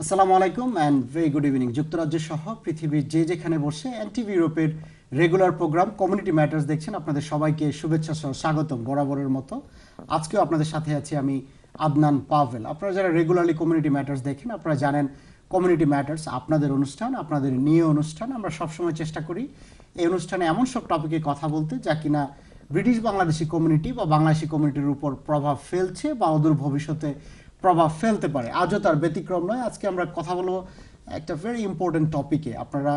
আসসালামু আলাইকুম and very good evening. যুক্তরাজ্য সহ পৃথিবীর যে যেখানে বসে এনটিভি ইউরোপের রেগুলার প্রোগ্রাম কমিউনিটি ম্যাটার্স দেখছেন, আপনাদের সবাইকে শুভেচ্ছা সহ স্বাগতম বরাবরের মতো। আজকেও আপনাদের সাথে আছি আমি আদনান পাভেল। আপনারা যারা রেগুলারলি কমিউনিটি ম্যাটার্স দেখেন আপনারা জানেন কমিউনিটি ম্যাটার্স আপনাদের অনুষ্ঠান, আপনাদের নিয়ে অনুষ্ঠান। আমরা সবসময় চেষ্টা করি এই অনুষ্ঠানে এমন সব টপিকে কথা বলতে যা কিনা ব্রিটিশ বাংলাদেশি কমিউনিটি বা বাংলাদেশি কমিউনিটির উপর প্রভাব ফেলছে বা অদূর ভবিষ্যতে প্রভাব ফেলতে পারে। আজও তার ব্যতিক্রম নয়। আজকে আমরা কথা বলবো একটা ভেরি ইম্পর্টেন্ট টপিকে। আপনারা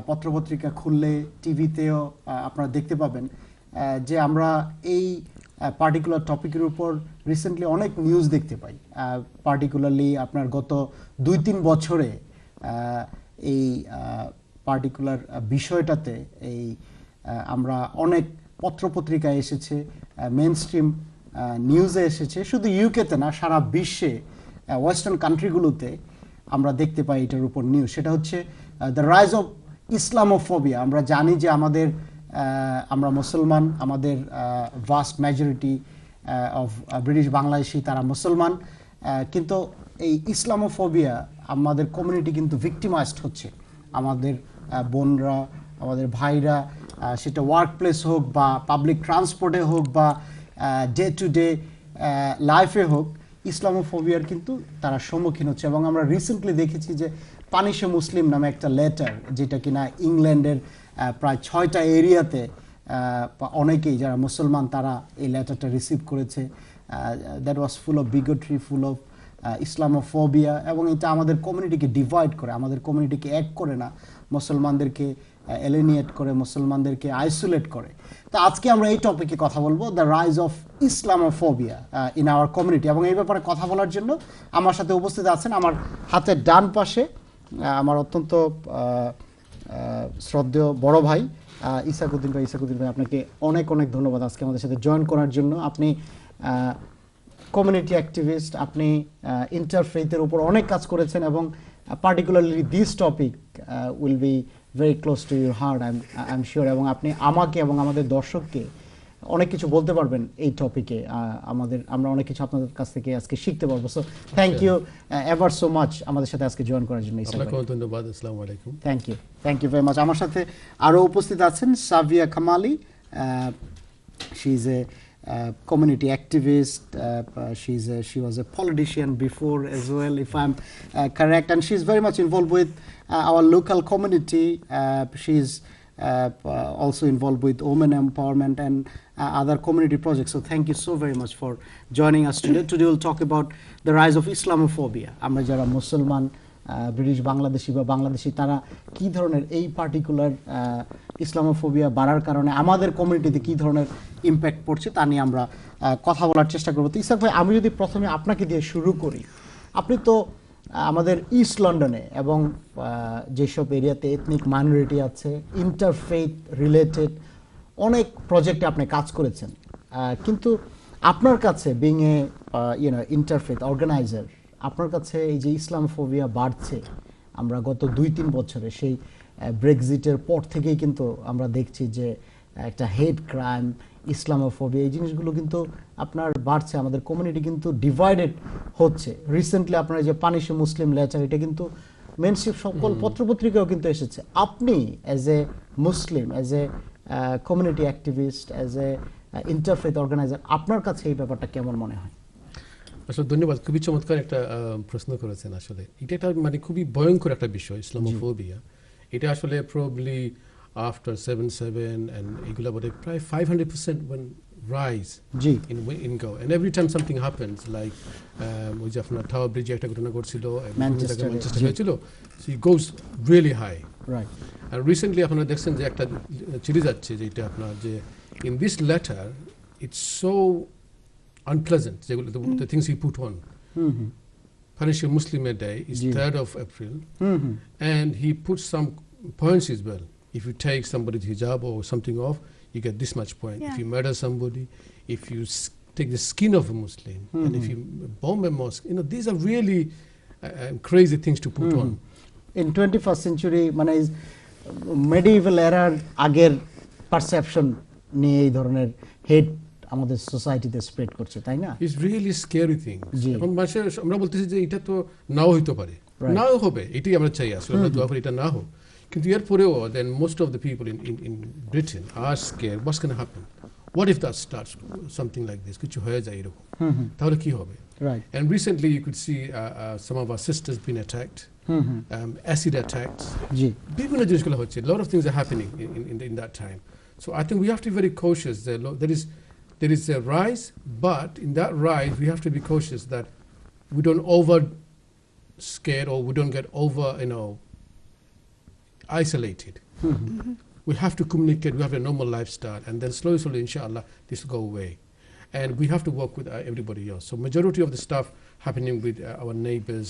পত্রপত্রিকা খুললে টিভিতেও আপনারা দেখতে পাবেন যে আমরা এই পার্টিকুলার টপিকের উপর রিসেন্টলি অনেক নিউজ দেখতে পাই। পার্টিকুলারলি আপনার গত 2-3 বছরে এই পার্টিকুলার বিষয়টাতে এই আমরা অনেক পত্রপত্রিকায় এসেছে, মেন স্ট্রিম নিউজে এসেছে, শুধু ইউকেতে না সারা বিশ্বে ওয়েস্টার্ন কান্ট্রিগুলোতে আমরা দেখতে পাই এটার উপর নিউজ। সেটা হচ্ছে দ্য রাইজ অফ ইসলামোফোবিয়া। আমরা জানি যে আমরা মুসলমান, আমাদের vast majority of British Bangladeshi তারা মুসলমান, কিন্তু এই ইসলামোফোবিয়া আমাদের কমিউনিটি কিন্তু ভিক্টিমাইজড হচ্ছে। আমাদের বোনরা, আমাদের ভাইরা, সেটা ওয়ার্ক প্লেস হোক বা পাবলিক ট্রান্সপোর্টে হোক বা ডে টু ডে লাইফে হোক, ইসলামোফোবিয়ার কিন্তু তারা সম্মুখীন হচ্ছে। এবং আমরা রিসেন্টলি দেখেছি যে পানিশে মুসলিম নামে একটা লেটার, যেটা কিনা ইংল্যান্ডের প্রায় 6টা এরিয়াতে অনেকেই যারা মুসলমান তারা এই লেটারটা রিসিভ করেছে। That was full of bigotry, full of Islamophobia. এবং এটা আমাদের কমিউনিটিকে ডিভাইড করে, আমাদের কমিউনিটিকে এক করে না, মুসলমানদেরকে এলিনিয়েট করে, মুসলমানদেরকে আইসোলেট করে। তো আজকে আমরা এই টপিকে কথা বলবো, the rise of Islamophobia in our community. এবং এই ব্যাপারে কথা বলার জন্য আমার সাথে উপস্থিত আছেন আমার হাতের ডান পাশে আমার অত্যন্ত শ্রদ্ধেয় বড় ভাই ইসাকুদ্দিন ভাই। ইসাকুদ্দিন ভাই, আপনাকে অনেক অনেক ধন্যবাদ আজকে আমাদের সাথে জয়েন করার জন্য। আপনি কমিউনিটি অ্যাক্টিভিস্ট, আপনি ইন্টারফেথের উপর অনেক কাজ করেছেন এবং particularly this topic will be very close to your heart, I'm sure. এবং আপনি আমাকে এবং আমাদের দর্শককে অনেক কিছু বলতে পারবেন এই টপিকে। আমরা অনেক কিছু আপনাদের কাছ থেকে আজকে শিখতে পারবো। So thank you ever so much আমাদের সাথে আজকে জয়েন করার জন্য। আপনাকে ধন্যবাদ। আসসালামু আলাইকুম। Thank you very much. আমার সাথে আরও উপস্থিত আছেন সাভিয়া কামালি। She is a community activist. She was a politician before as well, if I'm correct, and she's very much involved with our local community. She's also involved with women empowerment and other community projects. So thank you so very much for joining us today. Today we'll talk about the rise of Islamophobia. আমরা যারা মুসলমান, British Bangladeshi বা বাংলাদেশি, তারা কি ধরনের এই particular Islamophobia বাড়ার কারণে আমাদের কমিউনিটিতে কি ধরনের ইম্প্যাক্ট পড়ছে তা নিয়ে আমরা কথা বলার চেষ্টা করবো। তো ইসাক ভাই, আমি যদি প্রথমে আপনাকে দিয়ে শুরু করি, আপনি তো আমাদের ইস্ট লন্ডনে এবং যেসব এরিয়াতে এথনিক মাইনরিটি আছে, ইন্টারফেথ রিলেটেড অনেক প্রজেক্টে আপনি কাজ করেছেন, কিন্তু আপনার কাছে বিং এ ইন্টারফেথ অর্গানাইজার, আপনার কাছে এই যে ইসলামোফোবিয়া বাড়ছে, আমরা গত 2-3 বছরে সেই ব্রেক্সিটের পর থেকেই কিন্তু আমরা দেখছি যে একটা হেট ক্রাইম, ইসলামোফোবিয়া, এই জিনিসগুলো কিন্তু আপনার বাড়ছে। আমাদের কমিউনিটি কিন্তু ডিভাইডেড হচ্ছে। রিসেন্টলি আপনার যে পানিশে মুসলিম লেটার, এটা কিন্তু মেনস্ট্রিম সকল পত্রপত্রিকাও কিন্তু এসেছে। আপনি as a Muslim, as a community activist, as a interfaith organiser, আপনার কাছে এই ব্যাপারটা কেমন মনে হয়? আসলে ধন্যবাদ, খুবই চমৎকার একটা প্রশ্ন করেছেন। আসলে এটা একটা মানে খুবই ভয়ঙ্কর একটা বিষয়, ইসলামোফোবিয়া। এটা আসলে প্রবাবলি আফটার 7/7 and এগুলা বলে প্রায় 500% when rise in go, and every time something happens like ওই যে আপনার টাওয়ার ব্রিজে একটা ঘটনা ঘটছিল, ম্যানচেস্টার হয়েছিল, so it goes really high, right? and recently আপনারা দেখছেন যে একটা চিঠি যাচ্ছে যেটা আপনার যে in this letter it's so unpleasant, the things he put on. Punishing Muslim Day is 3rd of April, and he put some points as well. If you take somebody's hijab or something off, you get this much point. If you murder somebody, if you take the skin of a Muslim, and if you bomb a mosque, these are really crazy things to put on. In 21st century, মানে medieval era আগের perception নিয়ে এই ধরনের হেট আমাদের সোসাইটিতে spread করছে, তাই না? It's really scary thing. এবং আমরা বলতেছি যে এটা তো নাও হইতে পারে, Right. নাও হবে এটাই আমরা চাই আসলে আমরা দোয়া করি এটা না হোক কিন্তু এরপরেও then most of the people in Britain are scared what's going to happen what if that starts something like this কিছু হয়ে যায় এরকম তাহলে কি হবে Right. and recently you could see some of our sisters being attacked acid attacks জি বিভিন্ন জিনিসগুলো হচ্ছে a lot of things are happening in that time so I think we have to be very cautious there is a rise but in that rise we have to be cautious that we don't over scared or we don't get over isolated we have to communicate we have a normal lifestyle and then slowly inshallah this will go away and we have to work with everybody else so majority of the stuff happening with our neighbors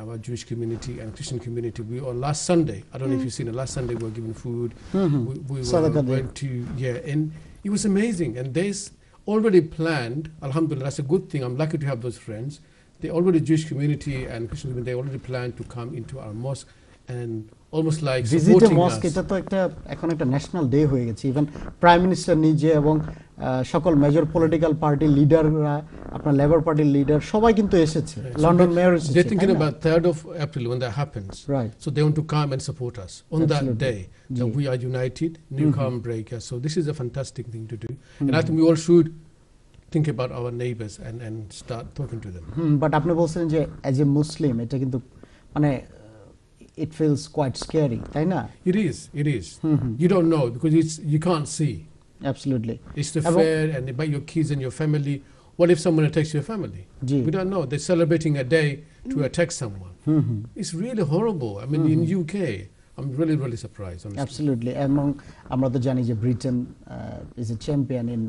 our Jewish community and Christian community we on last Sunday I don't know if you've seen it last Sunday we were given food we went to and it was amazing and there's already planned alhamdulillah that's a good thing I'm lucky to have those friends they already Jewish community and Christian community they already planned to come into our mosque and almost like visit mosque এটা তো একটা এখন একটা national day হয়ে গেছে even prime minister নিজে এবং সকল মেজর পলিটিক্যাল পার্টি লিডাররা আপনার লেবার পার্টির লিডার সবাই কিন্তু এসেছে লন্ডন মেয়র এসেছে they're thinking about 3rd of April when that happens right so they want to come and support us on that day so we are united new calm breaker so this is a fantastic thing to do and I think we all should think about our neighbors and start talking to them but আপনি বলছেন যে as a Muslim এটা কিন্তু মানে it feels quite scary তাই না it is you don't know because you can't see absolutely it's the fear and about your kids and your family what if someone attacks your family we don't know they're celebrating a day to attack someone it's really horrible I mean in UK I'm really surprised honestly. Absolutely এবং আমরা তো জানি যে Britain is a champion in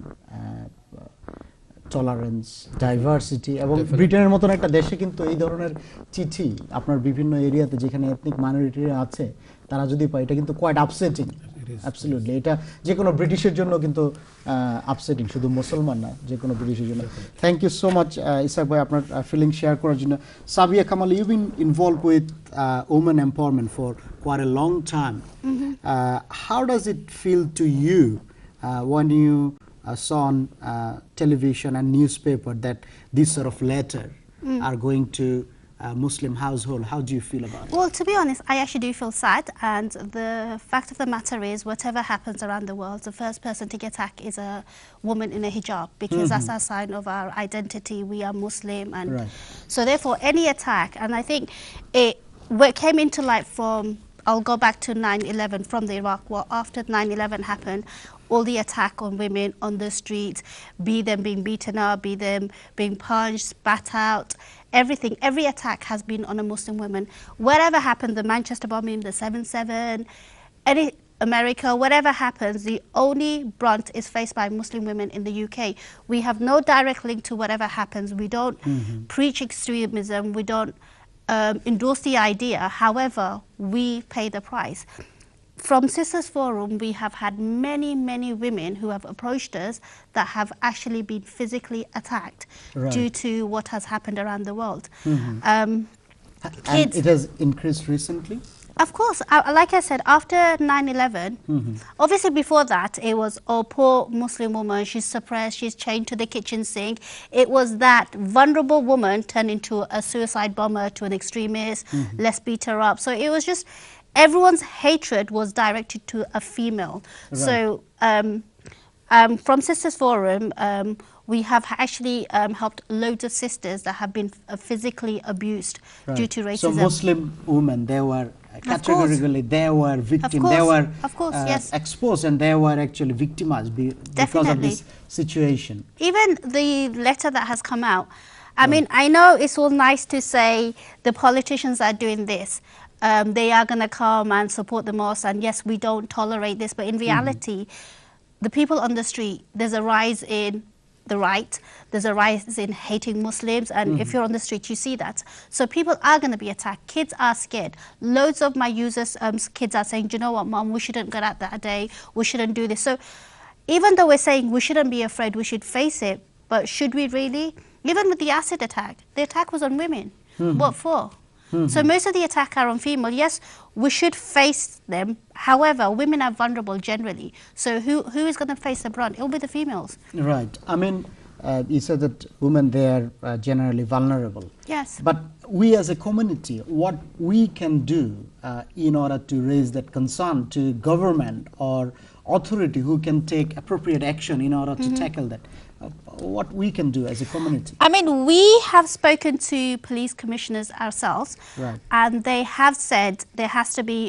tolerance diversity এবং ব্রিটেনের মতন একটা দেশে কিন্তু এই ধরনের চিঠি আপনার বিভিন্ন এরিয়াতে যেখানে এথনিক মাইনরিটিরা আছে তারা যদি পায় এটা কিন্তু কোয়াইট আপসেটিং অ্যাবসলিউটলি এটা যে কোনো ব্রিটিশের জন্য কিন্তু আপসেটিং শুধু মুসলমান না যে কোনো ব্রিটিশের জন্য thank you so much Ishaq ভাই আপনার ফিলিং শেয়ার করার জন্য Sabia Kamal you been involved with women empowerment for quite a long time how does it feel to you when you saw on television and newspaper that this sort of letter are going to Muslim household? How do you feel about it? Well, to be honest, I actually do feel sad, and the fact of the matter is whatever happens around the world, the first person to get attacked is a woman in a hijab, because that's our sign of our identity. We are Muslim, and so therefore any attack, and I think it came into light from, I'll go back to 9/11 from the Iraq war. After 9/11 happened, all the attack on women on the streets, be them being beaten up, be them being punched, spat out, everything, every attack has been on a Muslim woman. Whatever happened, the Manchester bombing, the 7/7, any America, whatever happens, the only brunt is faced by Muslim women in the UK. We have no direct link to whatever happens. We don't preach extremism. We don't endorse the idea. However, we pay the price. From Sisters Forum, we have had many women who have approached us that have actually been physically attacked due to what has happened around the world. And it has increased recently? Of course, like I said, after 9/11, obviously before that, it was, oh, poor Muslim woman, she's suppressed, she's chained to the kitchen sink. It was that vulnerable woman turned into a suicide bomber, to an extremist, let's beat her up. So it was just, everyone's hatred was directed to a female. So from Sisters Forum, we have actually helped loads of sisters that have been physically abused due to racism. So Muslim women, they were categorically, they were victims, they were yes, exposed, and they were actually victimized because of this situation. Even the letter that has come out, I mean, I know it's all nice to say the politicians are doing this. They are going to come and support the mosque, and yes, we don't tolerate this, but in reality, the people on the street, there's a rise in the right, there's a rise in hating Muslims, and if you're on the street, you see that. So people are going to be attacked. Kids are scared. Loads of my users, kids are saying, do you know what, Mom, we shouldn't go out that day, we shouldn't do this. So even though we're saying we shouldn't be afraid, we should face it, but should we really? Even with the acid attack, the attack was on women. What for? So most of the attack are on female. Yes, we should face them. However, women are vulnerable generally. So who is going to face the brunt? It'll be the females. Right. I mean, you said that women, they are generally vulnerable. Yes. But we as a community, what we can do in order to raise that concern to government or authority who can take appropriate action in order to tackle that, what we can do as a community? I mean, we have spoken to police commissioners ourselves, Right. and they have said there has to be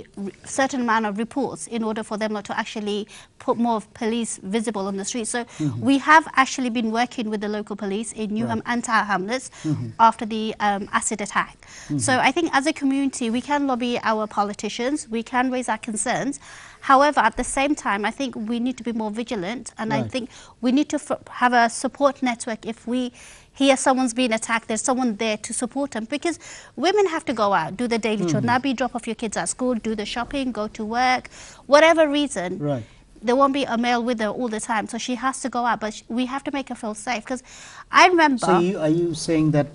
a certain amount of reports in order for them not to actually put more of police visible on the street. So we have actually been working with the local police in Newham and Tower Hamlets after the acid attack. So I think as a community, we can lobby our politicians, we can raise our concerns. However, at the same time, I think we need to be more vigilant, and I Right. think we need to have a support network. If we hear someone's being attacked, there's someone there to support them, because women have to go out, do the daily chore, Nabi, drop off your kids at school, do the shopping, go to work, whatever reason. Right. There won't be a male with her all the time, so she has to go out, but we have to make her feel safe. Because I remember... So are you saying that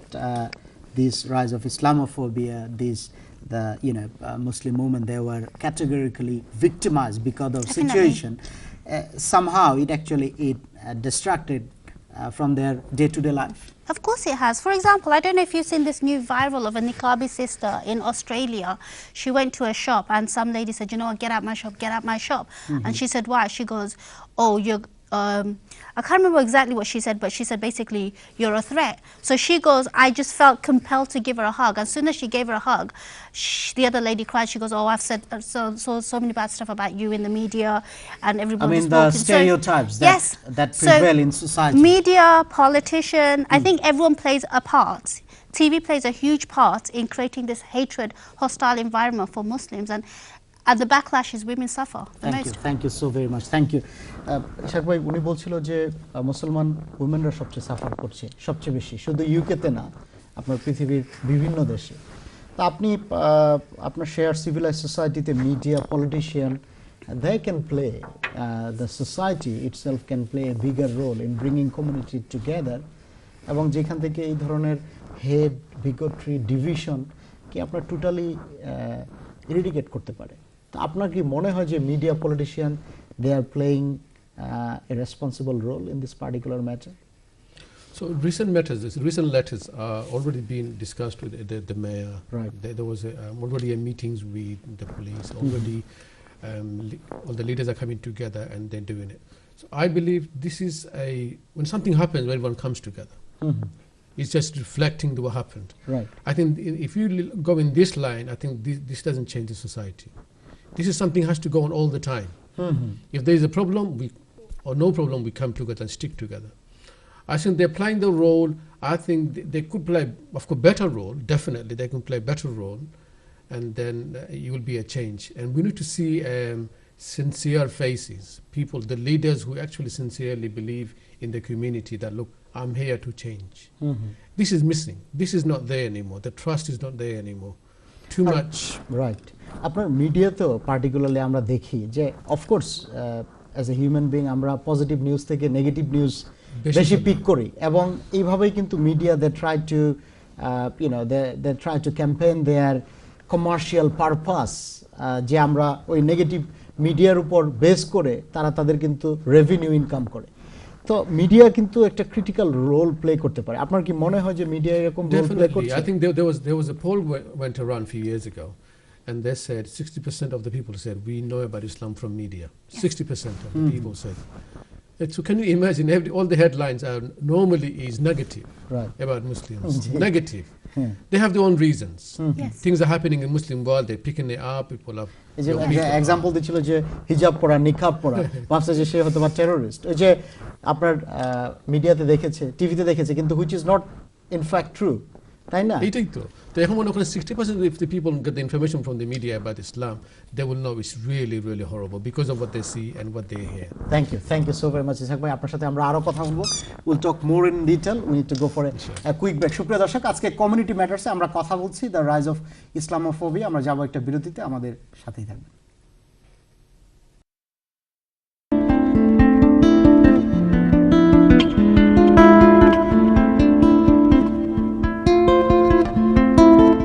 this rise of Islamophobia, the Muslim women, they were categorically victimized because of Definitely. situation, somehow it actually distracted from their day-to-day life? Of course it has. For example, I don't know if you've seen this new viral of a niqabi sister in Australia. She went to a shop and some lady said, you know what, get out my shop, get out my shop. And she said, why? She goes, oh, you're... I can't remember exactly what she said, but she said basically, you're a threat. So she goes, I just felt compelled to give her a hug. As soon as she gave her a hug, the other lady cried. She goes, oh, I've said so many bad stuff about you in the media, and I everybody's mean, the spoken. stereotypes Yes. that So prevail in society. media, politician, I think everyone plays a part. TV plays a huge part in creating this hatred, hostile environment for Muslims, and the backlash is women suffer the most. Thank you so very much. Thank you. Ishaq ভাই উনি বলছিল যে মুসলমান উমেনরা সবচেয়ে suffer করছে, সবচেয়ে বেশি, শুধু ইউকেতে না, আপনার পৃথিবীর বিভিন্ন দেশে। তা আপনি আপনার শেয়ার সিভিলাইজ সোসাইটিতে media, politician, they can play, the society itself can play a bigger role in bringing community together, এবং যেখান থেকে এই ধরনের হেড, বিগটরি, ডিভিশন কি আপনার টোটালি ইরিডিকেট করতে পারে। তো আপনার কি মনে হয় যে media, politician, they are playing a responsible role in this particular matter? So recent letters are already being discussed with the mayor. Right. There was already a meetings with the police. Already, all the leaders are coming together and they're doing it. So I believe this is when something happens, everyone comes together. It's just reflecting what happened. Right. I think if you go in this line, I think this doesn't change the society. This is something has to go on all the time. If there is a problem, or no problem, we come together and stick together. I think they're playing the role. I think they could play, of course, better role. Definitely, they can play better role, and then you will be a change. And we need to see sincere faces, people, the leaders who actually sincerely believe in the community that look, I'm here to change. This is missing. This is not there anymore. The trust is not there anymore. Too much. Right. আপনার মিডিয়াতেও particularly আমরা দেখি যে of course as a human being আমরা positive news থেকে negative news বেশি pick করি, এবং এইভাবেই কিন্তু media they try to they try to campaign their commercial purpose, যে আমরা ওই নেগেটিভ মিডিয়ার উপর বেস করে তারা তাদের কিন্তু রেভিনিউ ইনকাম করে। তো মিডিয়া কিন্তু একটা ক্রিটিক্যাল রোল প্লে করতে পারে। আপনার কি মনে হয় যে মিডিয়া এরকম রোল প্লে করছে? I think there was a poll went around a few years ago, and they said 60% of the people said we know about Islam from media. 60% of the people said. So can you imagine? All the headlines are normally is negative about Muslims. Negative. They have their own reasons. Yes. Things are happening in Muslim world. They're picking it up. People have. এই যে example দিচ্ছিল যে হিজাব পরা, নিকাব পরা, ভাবছে যে সে হয়তো বা টেররিস্ট। ওই যে আপনার মিডিয়াতে দেখেছে, টিভিতে দেখেছে, কিন্তু which is not in fact true, তাই না? এটাই তো। তো এখন মনে করেন 60% if the people get the information from the media about Islam, they will know it's really, really horrible because of what they see and what they hear. Thank you so very much, Ishaq ভাই। আপনার সাথে আমরা আরো কথা বলবো। We'll talk more in detail. We need to go for a quick break. সুপ্রিয় দর্শক, আজকে কমিউনিটি ম্যাটারসে আমরা কথা বলছি দ্য রাইজ অফ ইসলামোফোবিয়া। আমরা যাবো একটা বিরতিতে, আমাদের সাথেই থাকবেন।